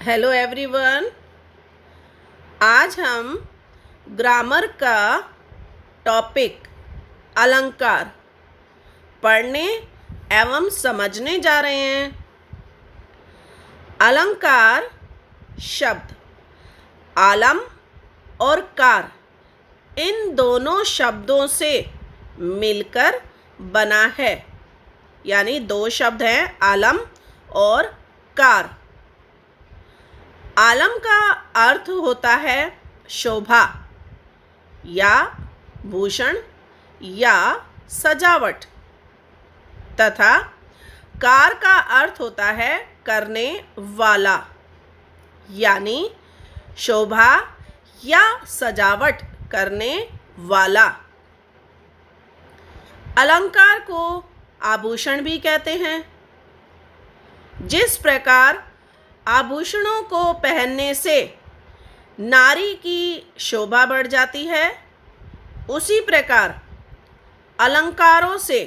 Hello everyone. आज हम grammar का टॉपिक अलंकार पढ़ने एवं समझने जा रहे हैं। अलंकार शब्द आलम और कार इन दोनों शब्दों से मिलकर बना है, यानी दो शब्द हैं आलम और कार। आलम का अर्थ होता है शोभा या भूषण या सजावट तथा कार का अर्थ होता है करने वाला, यानी शोभा या सजावट करने वाला। अलंकार को आभूषण भी कहते हैं। जिस प्रकार आभूषणों को पहनने से नारी की शोभा बढ़ जाती है, उसी प्रकार अलंकारों से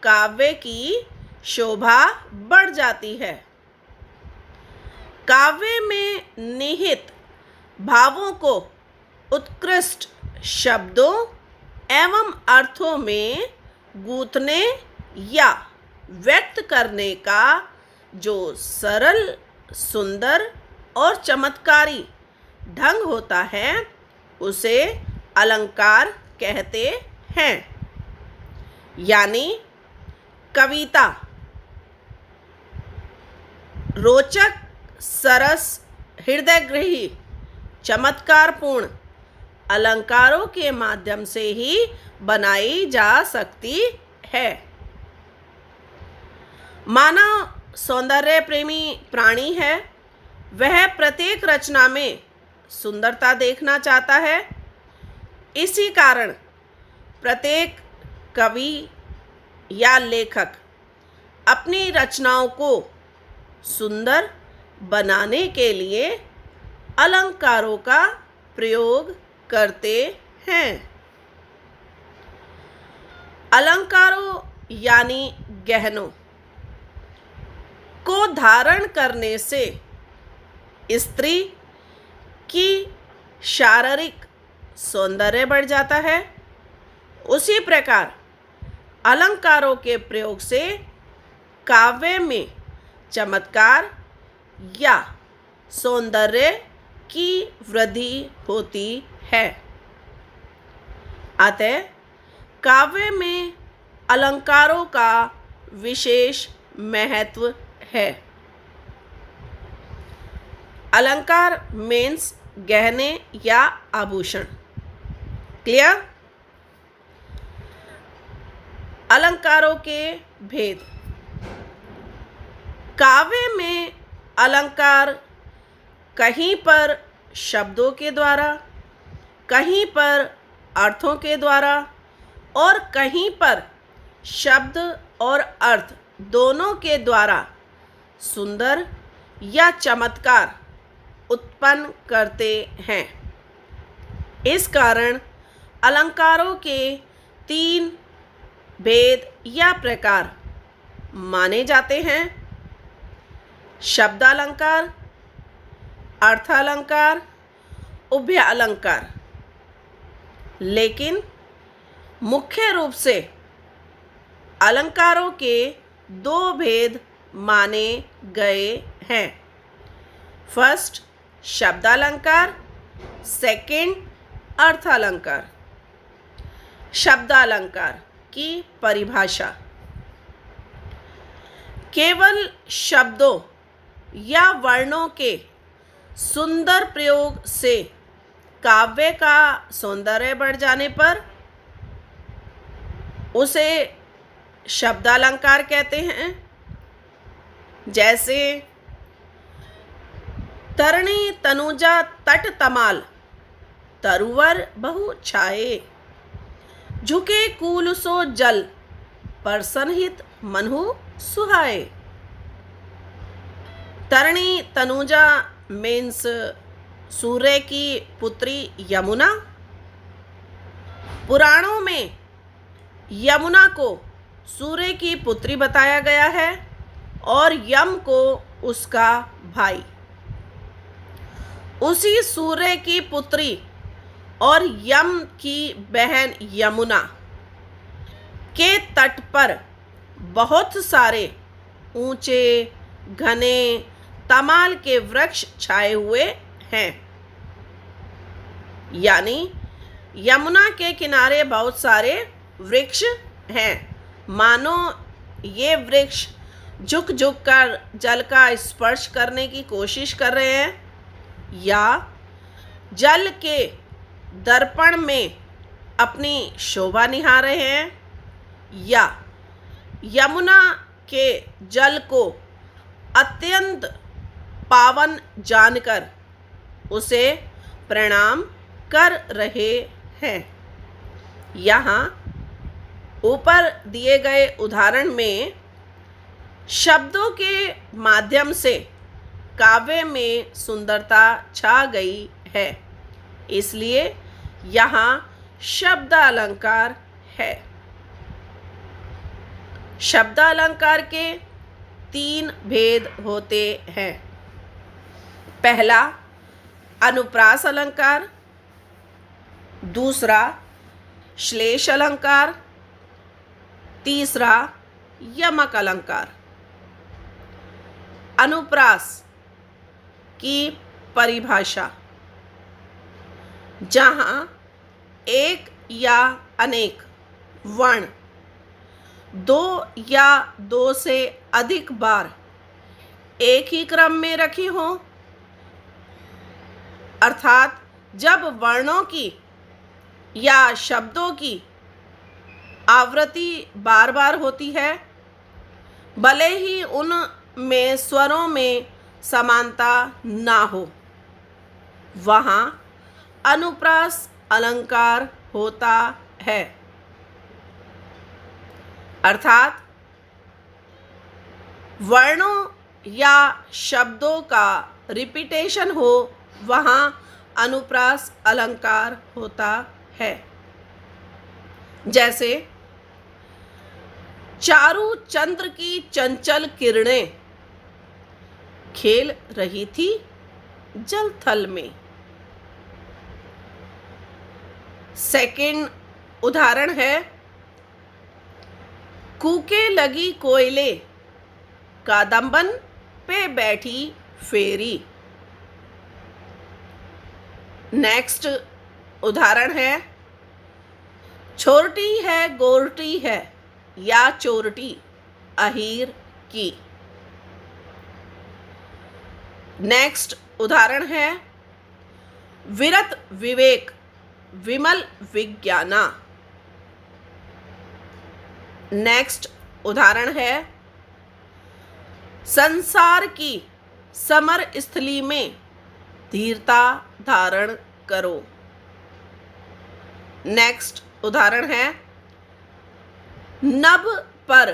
काव्य की शोभा बढ़ जाती है। काव्य में निहित भावों को उत्कृष्ट शब्दों एवं अर्थों में गूंथने या व्यक्त करने का जो सरल, सुंदर और चमत्कारी ढंग होता है, उसे अलंकार कहते हैं। यानी कविता रोचक, सरस, हृदयग्राही, चमत्कारपूर्ण अलंकारों के माध्यम से ही बनाई जा सकती है। मानव सौंदर्य प्रेमी प्राणी है। वह प्रत्येक रचना में सुंदरता देखना चाहता है। इसी कारण प्रत्येक कवि या लेखक अपनी रचनाओं को सुंदर बनाने के लिए अलंकारों का प्रयोग करते हैं। अलंकारों यानी गहनों को धारण करने से स्त्री की शारीरिक सौंदर्य बढ़ जाता है। उसी प्रकार अलंकारों के प्रयोग से काव्य में चमत्कार या सौंदर्य की वृद्धि होती है। अतः काव्य में अलंकारों का विशेष महत्व है। अलंकार मीन्स गहने या आभूषण। क्लियर? अलंकारों के भेद। काव्य में अलंकार कहीं पर शब्दों के द्वारा, कहीं पर अर्थों के द्वारा और कहीं पर शब्द और अर्थ दोनों के द्वारा सुंदर या चमत्कार उत्पन्न करते हैं। इस कारण अलंकारों के 3 भेद या प्रकार माने जाते हैं: शब्दालंकार, अर्थालंकार, उभय अलंकार। लेकिन मुख्य रूप से अलंकारों के 2 भेद माने गए हैं। First शब्दालंकार, second अर्थालंकार। शब्दालंकार की परिभाषा: केवल शब्दों या वर्णों के सुंदर प्रयोग से काव्य का सौंदर्य बढ़ जाने पर उसे शब्दालंकार कहते हैं। जैसे तरणी तनुजा तट तमाल, तरुवर बहु छाए, झुके कूल सो जल, परसनहित मनहु सुहाए। तरणी तनुजा मीन्स सूर्य की पुत्री यमुना। पुराणों में यमुना को सूर्य की पुत्री बताया गया है और यम को उसका भाई। उसी सूर्य की पुत्री और यम की बहन यमुना के तट पर बहुत सारे ऊंचे घने तमाल के वृक्ष छाए हुए हैं। यानी यमुना के किनारे बहुत सारे वृक्ष हैं, मानो ये वृक्ष झुक झुक कर जल का स्पर्श करने की कोशिश कर रहे हैं, या जल के दर्पण में अपनी शोभा निहार रहे हैं, या यमुना के जल को अत्यंत पावन जानकर उसे प्रणाम कर रहे हैं। यहाँ ऊपर दिए गए उदाहरण में शब्दों के माध्यम से काव्य में सुंदरता छा गई है, इसलिए यहाँ शब्द अलंकार है। शब्द अलंकार के 3 भेद होते हैं। पहला अनुप्रास अलंकार, दूसरा श्लेष अलंकार, तीसरा यमक अलंकार। अनुप्रास की परिभाषा: जहाँ एक या अनेक वर्ण 2 या 2 से अधिक बार एक ही क्रम में रखी हों, अर्थात जब वर्णों की या शब्दों की आवृत्ति बार बार होती है, भले ही उनमें स्वरों में समानता ना हो, वहाँ अनुप्रास अलंकार होता है। अर्थात वर्णों या शब्दों का रिपीटेशन हो, वहाँ अनुप्रास अलंकार होता है। जैसे चारू चंद्र की चंचल किरणें खेल रही थी जल थल में। सेकंड उदाहरण है, कूके लगी कोयले कादम्बन पे बैठी फेरी। नेक्स्ट उदाहरण है, छोरटी है गोरटी है या चोरटी अहीर की। नेक्स्ट उदाहरण है, विरत विवेक विमल विज्ञाना। नेक्स्ट उदाहरण है, संसार की समर स्थली में धीरता धारण करो। नेक्स्ट उदाहरण है, नभ पर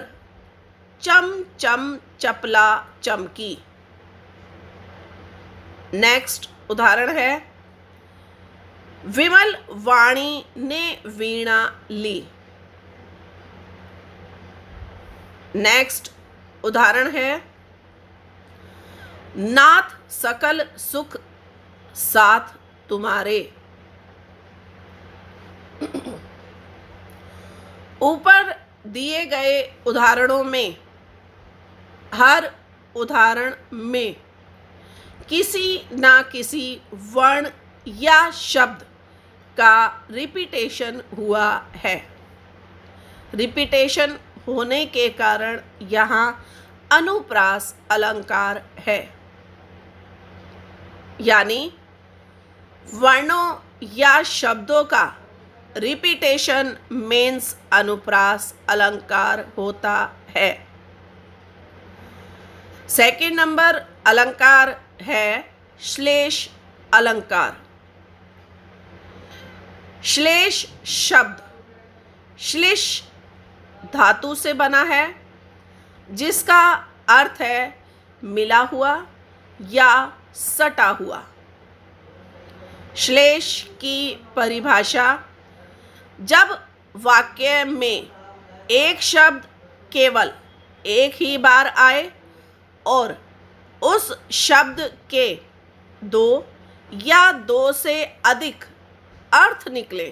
चम चम चपला चमकी। नेक्स्ट उदाहरण है, विमल वाणी ने वीणा ली। नेक्स्ट उदाहरण है, नाथ सकल सुख साथ तुम्हारे। ऊपर दिए गए उदाहरणों में हर उदाहरण में किसी ना किसी वर्ण या शब्द का रिपीटेशन हुआ है। रिपीटेशन होने के कारण यहाँ अनुप्रास अलंकार है। यानी वर्णों या शब्दों का रिपीटेशन मीन्स अनुप्रास अलंकार होता है। सेकंड नंबर अलंकार है श्लेष अलंकार। श्लेष शब्द श्लिश धातु से बना है, जिसका अर्थ है मिला हुआ या सटा हुआ। श्लेष की परिभाषा: जब वाक्य में एक शब्द केवल एक ही बार आए और उस शब्द के 2 या दो से अधिक अर्थ निकले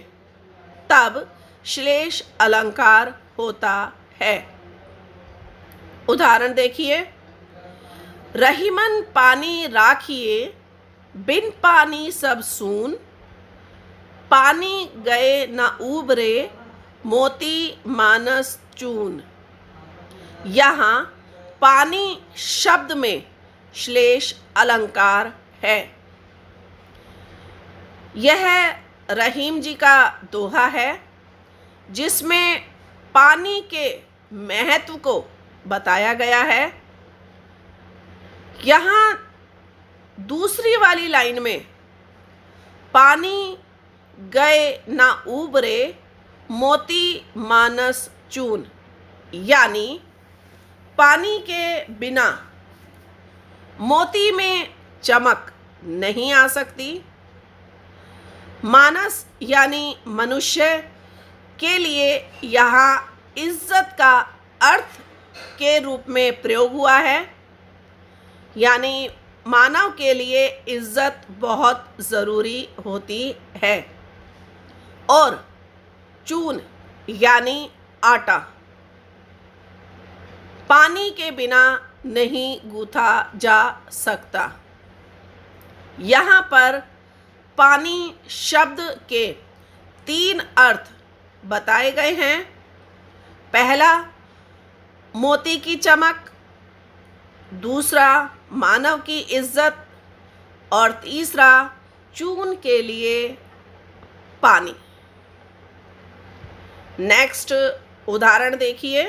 तब श्लेष अलंकार होता है। उदाहरण देखिए, रहीमन पानी राखिए, बिन पानी सब सून, पानी गए न उबरे, मोती मानस चून। यहाँ पानी शब्द में श्लेष अलंकार है। यह रहीम जी का दोहा है जिसमें पानी के महत्व को बताया गया है। यहाँ दूसरी वाली लाइन में पानी गए ना उबरे, मोती मानस चून, यानी पानी के बिना मोती में चमक नहीं आ सकती। मानस यानी मनुष्य के लिए यहाँ इज्जत का अर्थ के रूप में प्रयोग हुआ है, यानी मानव के लिए इज्जत बहुत ज़रूरी होती है। और चून यानी आटा पानी के बिना नहीं गूथा जा सकता। यहाँ पर पानी शब्द के 3 अर्थ बताए गए हैं। पहला मोती की चमक, दूसरा मानव की इज्जत और तीसरा चून के लिए पानी। नेक्स्ट उदाहरण देखिए,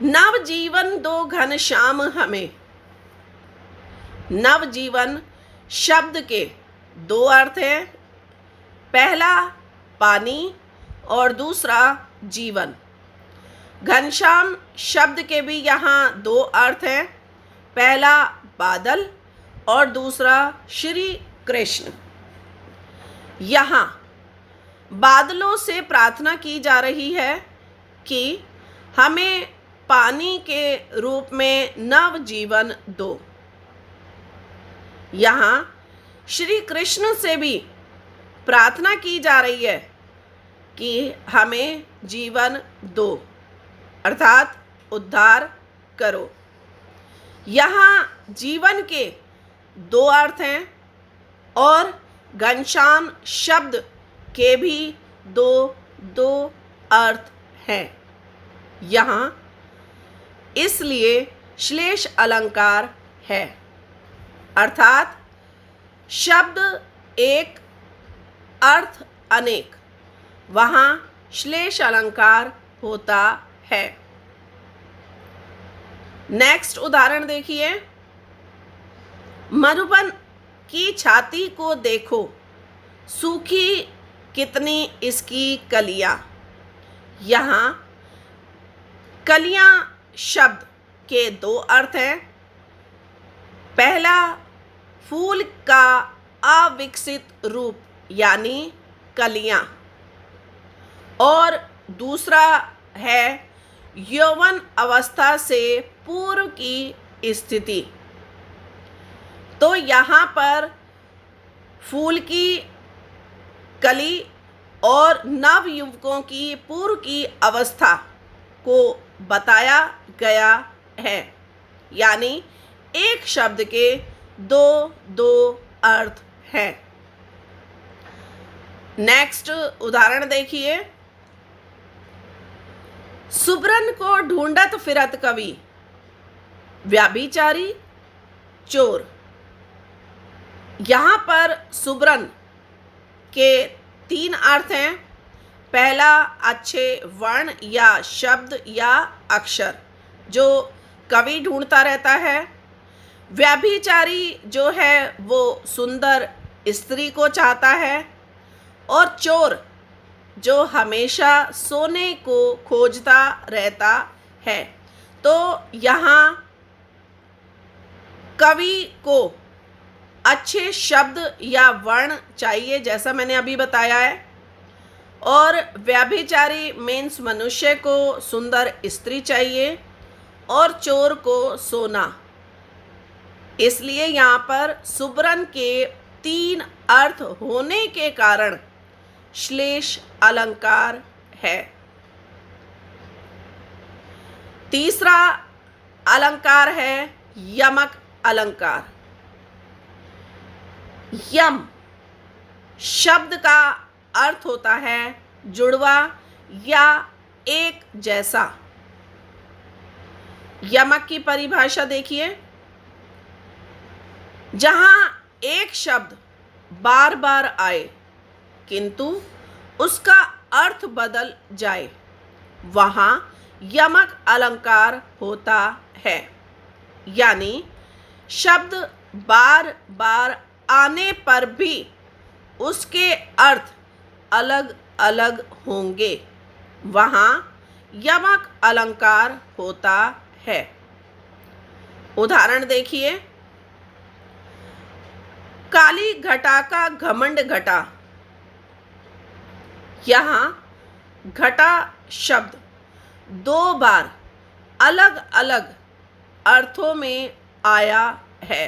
नवजीवन दो घनश्याम हमें। नवजीवन शब्द के 2 अर्थ हैं। पहला पानी और दूसरा जीवन। घनश्याम शब्द के भी यहाँ 2 अर्थ हैं। पहला बादल और दूसरा श्री कृष्ण। यहाँ बादलों से प्रार्थना की जा रही है कि हमें पानी के रूप में नव जीवन दो। यहाँ श्री कृष्ण से भी प्रार्थना की जा रही है कि हमें जीवन दो, अर्थात उद्धार करो। यहाँ जीवन के 2 अर्थ हैं और घनश्याम शब्द के भी 2 अर्थ हैं। यहाँ इसलिए श्लेष अलंकार है, अर्थात शब्द एक अर्थ अनेक, वहाँ श्लेष अलंकार होता है। नेक्स्ट उदाहरण देखिए, मधुबन की छाती को देखो, सूखी कितनी इसकी कलियां। यहाँ कलियां शब्द के 2 अर्थ हैं। पहला फूल का अविकसित रूप यानी कलियां, और दूसरा है यौवन अवस्था से पूर्व की स्थिति। तो यहाँ पर फूल की कली और नव युवकों की पूर्व की अवस्था को बताया गया है, यानी एक शब्द के 2 अर्थ हैं। नेक्स्ट उदाहरण देखिए, सुब्रन को ढूंढत फिरत कवि, व्यभिचारी चोर। यहाँ पर सुब्रन के 3 अर्थ हैं। पहला अच्छे वर्ण या शब्द या अक्षर जो कवि ढूंढता रहता है। व्यभिचारी जो है वो सुंदर स्त्री को चाहता है, और चोर जो हमेशा सोने को खोजता रहता है। तो यहाँ कवि को अच्छे शब्द या वर्ण चाहिए, जैसा मैंने अभी बताया है, और व्यभिचारी मीन्स मनुष्य को सुंदर स्त्री चाहिए, और चोर को सोना। इसलिए यहाँ पर सुबरन के 3 अर्थ होने के कारण श्लेष अलंकार है। तीसरा अलंकार है यमक अलंकार। यम शब्द का अर्थ होता है जुड़वा या एक जैसा। यमक की परिभाषा देखिए, जहां एक शब्द बार बार आए किंतु उसका अर्थ बदल जाए वहां यमक अलंकार होता है। यानी शब्द बार बार आने पर भी उसके अर्थ अलग अलग होंगे, वहां यमक अलंकार होता है। उदाहरण देखिए, काली घटा का घमंड घटा। यहाँ घटा शब्द 2 बार अलग अलग अर्थों में आया है।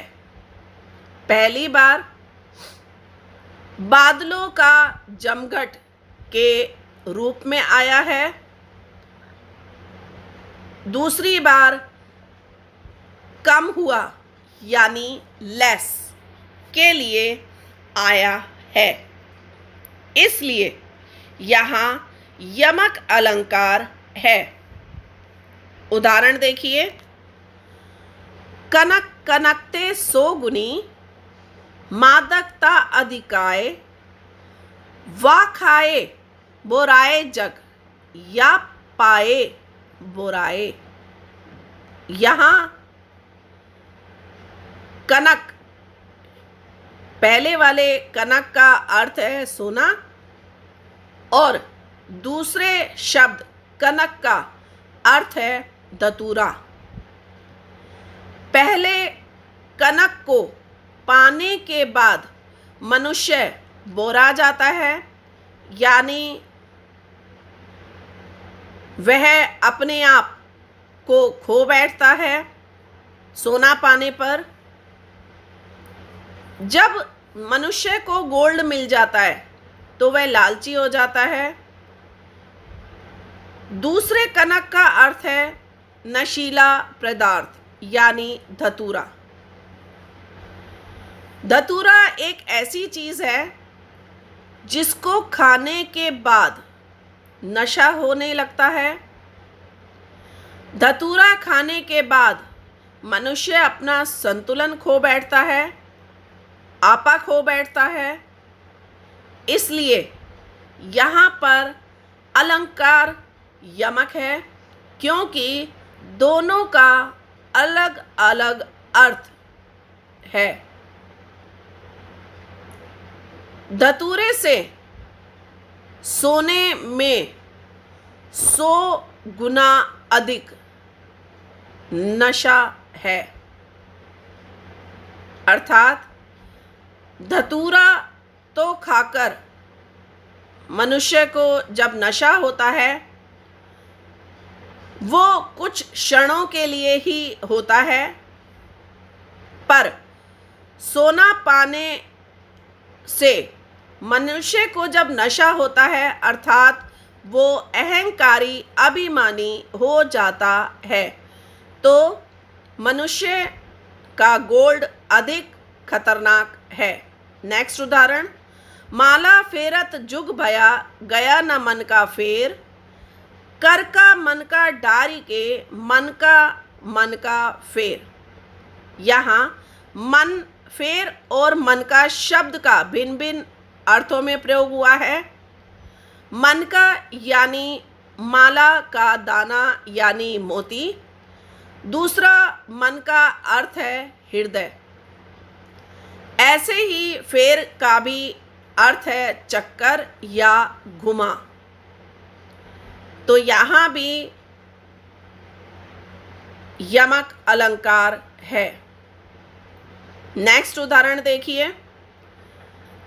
पहली बार बादलों का जमघट के रूप में आया है। दूसरी बार कम हुआ यानी लेस के लिए आया है। इसलिए यहाँ यमक अलंकार है। उदाहरण देखिए, कनक कनकते 100 गुनी, मादकता अधिकाय, वा खाए बोराए जग, या पाए बोराए। यहाँ कनक, पहले वाले कनक का अर्थ है सोना और दूसरे शब्द कनक का अर्थ है धतूरा। पहले कनक को पाने के बाद मनुष्य बोरा जाता है, यानी वह अपने आप को खो बैठता है सोना पाने पर। जब मनुष्य को गोल्ड मिल जाता है तो वह लालची हो जाता है। दूसरे कनक का अर्थ है नशीला पदार्थ यानी धतूरा। धतूरा एक ऐसी चीज है जिसको खाने के बाद नशा होने लगता है। धतूरा खाने के बाद मनुष्य अपना संतुलन खो बैठता है, आपा खो बैठता है। इसलिए यहाँ पर अलंकार यमक है, क्योंकि दोनों का अलग अलग अर्थ है। धतूरे से सोने में 100 गुना अधिक नशा है। अर्थात धतूरा तो खाकर मनुष्य को जब नशा होता है वो कुछ क्षणों के लिए ही होता है, पर सोना पाने से मनुष्य को जब नशा होता है अर्थात वो अहंकारी अभिमानी हो जाता है, तो मनुष्य का गोल्ड अधिक खतरनाक है। नेक्स्ट उदाहरण, माला फेरत जुग भया, गया न मन का फेर, कर का मन का डारी के, मन का फेर। यहाँ मन, फेर और मन का शब्द का भिन्न भिन्न अर्थों में प्रयोग हुआ है। मन का यानी माला का दाना यानी मोती। दूसरा मन का अर्थ है हृदय। ऐसे ही फेर का भी अर्थ है चक्कर या घुमा। तो यहाँ भी यमक अलंकार है। नेक्स्ट उदाहरण देखिए,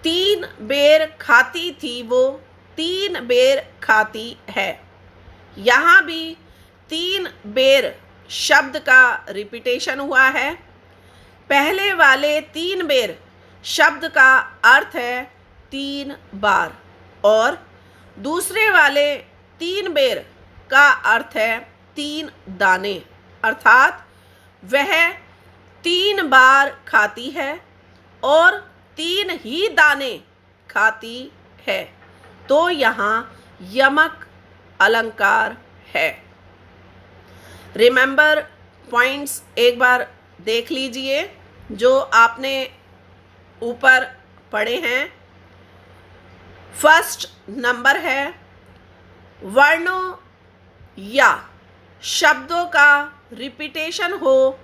3 बेर खाती थी वो, 3 बेर खाती है। यहाँ भी 3 बेर शब्द का रिपीटेशन हुआ है। पहले वाले 3 बेर शब्द का अर्थ है 3 बार और दूसरे वाले 3 बेर का अर्थ है 3 दाने, अर्थात वह 3 बार खाती है और 3 ही दाने खाती है, तो यहाँ यमक अलंकार है। रिमेंबर पॉइंट्स एक बार देख लीजिए जो आपने ऊपर पढ़े हैं। फर्स्ट नंबर है वर्णों या शब्दों का रिपीटेशन हो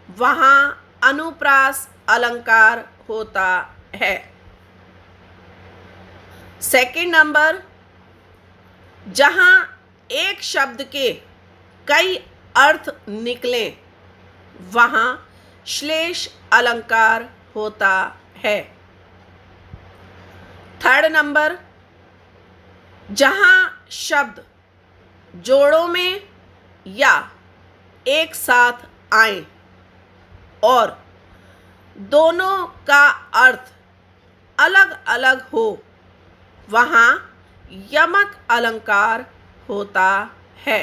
वहाँ अनुप्रास अलंकार होता है। सेकंड नंबर, जहाँ एक शब्द के कई अर्थ निकलें वहाँ श्लेष अलंकार होता है। थर्ड नंबर, जहाँ शब्द जोड़ों में या एक साथ आए और दोनों का अर्थ अलग अलग हो वहाँ यमक अलंकार होता है।